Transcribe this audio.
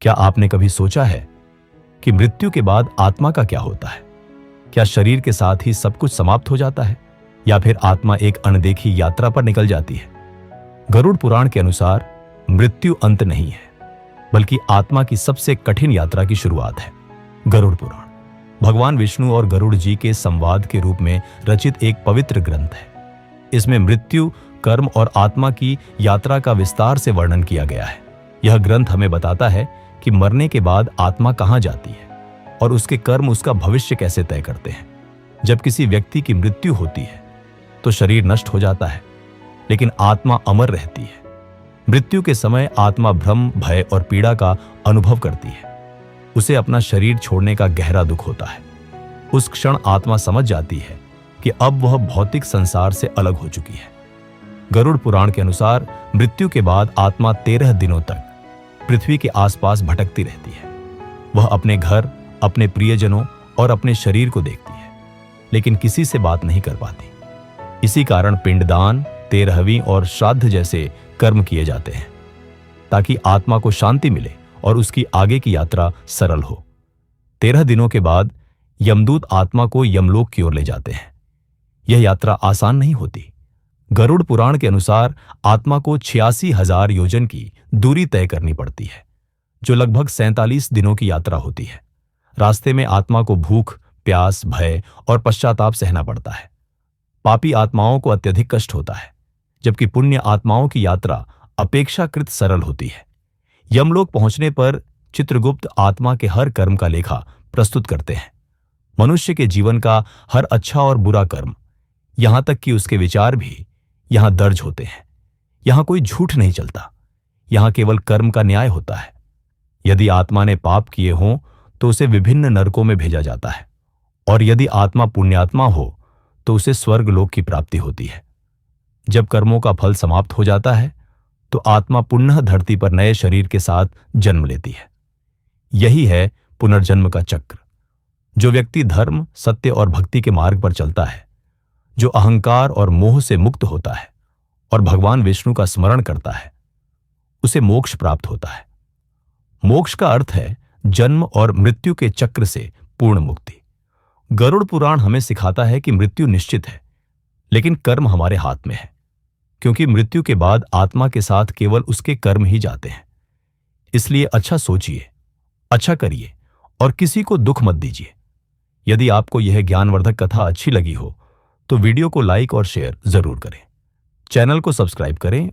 क्या आपने कभी सोचा है कि मृत्यु के बाद आत्मा का क्या होता है? क्या शरीर के साथ ही सब कुछ समाप्त हो जाता है या फिर आत्मा एक अनदेखी यात्रा पर निकल जाती है? गरुड़ पुराण के अनुसार मृत्यु अंत नहीं है, बल्कि आत्मा की सबसे कठिन यात्रा की शुरुआत है। गरुड़ पुराण भगवान विष्णु और गरुड़ जी के संवाद के रूप में रचित एक पवित्र ग्रंथ है। इसमें मृत्यु, कर्म और आत्मा की यात्रा का विस्तार से वर्णन किया गया है। यह ग्रंथ हमें बताता है कि मरने के बाद आत्मा कहां जाती है और उसके कर्म उसका भविष्य कैसे तय करते हैं। जब किसी व्यक्ति की मृत्यु होती है तो शरीर नष्ट हो जाता है, लेकिन आत्मा अमर रहती है। मृत्यु के समय आत्मा भ्रम, भय और पीड़ा का अनुभव करती है। उसे अपना शरीर छोड़ने का गहरा दुख होता है। उस क्षण आत्मा समझ जाती है कि अब वह भौतिक संसार से अलग हो चुकी है। गरुड़ पुराण के अनुसार मृत्यु के बाद आत्मा 13 दिनों तक पृथ्वी के आसपास भटकती रहती है। वह अपने घर, अपने प्रियजनों और अपने शरीर को देखती है, लेकिन किसी से बात नहीं कर पाती। इसी कारण पिंडदान, 13वीं और श्राद्ध जैसे कर्म किए जाते हैं, ताकि आत्मा को शांति मिले और उसकी आगे की यात्रा सरल हो। 13 दिनों के बाद यमदूत आत्मा को यमलोक की ओर ले जाते हैं। यह यात्रा आसान नहीं होती। गरुड़ पुराण के अनुसार आत्मा को 86,000 योजन की दूरी तय करनी पड़ती है, जो लगभग 47 दिनों की यात्रा होती है। रास्ते में आत्मा को भूख, प्यास, भय और पश्चाताप सहना पड़ता है। पापी आत्माओं को अत्यधिक कष्ट होता है, जबकि पुण्य आत्माओं की यात्रा अपेक्षाकृत सरल होती है। यमलोक पहुंचने पर चित्रगुप्त आत्मा के हर कर्म का लेखा प्रस्तुत करते हैं। मनुष्य के जीवन का हर अच्छा और बुरा कर्म, यहां तक कि उसके विचार भी यहां दर्ज होते हैं। यहां कोई झूठ नहीं चलता, यहां केवल कर्म का न्याय होता है। यदि आत्मा ने पाप किए हों तो उसे विभिन्न नरकों में भेजा जाता है, और यदि आत्मा पुण्यात्मा हो तो उसे स्वर्ग लोक की प्राप्ति होती है। जब कर्मों का फल समाप्त हो जाता है तो आत्मा पुनः धरती पर नए शरीर के साथ जन्म लेती है। यही है पुनर्जन्म का चक्र। जो व्यक्ति धर्म, सत्य और भक्ति के मार्ग पर चलता है, जो अहंकार और मोह से मुक्त होता है और भगवान विष्णु का स्मरण करता है, उसे मोक्ष प्राप्त होता है। मोक्ष का अर्थ है जन्म और मृत्यु के चक्र से पूर्ण मुक्ति। गरुड़ पुराण हमें सिखाता है कि मृत्यु निश्चित है, लेकिन कर्म हमारे हाथ में है, क्योंकि मृत्यु के बाद आत्मा के साथ केवल उसके कर्म ही जाते हैं। इसलिए अच्छा सोचिए, अच्छा करिए और किसी को दुख मत दीजिए। यदि आपको यह ज्ञानवर्धक कथा अच्छी लगी हो तो वीडियो को लाइक और शेयर जरूर करें। चैनल को सब्सक्राइब करें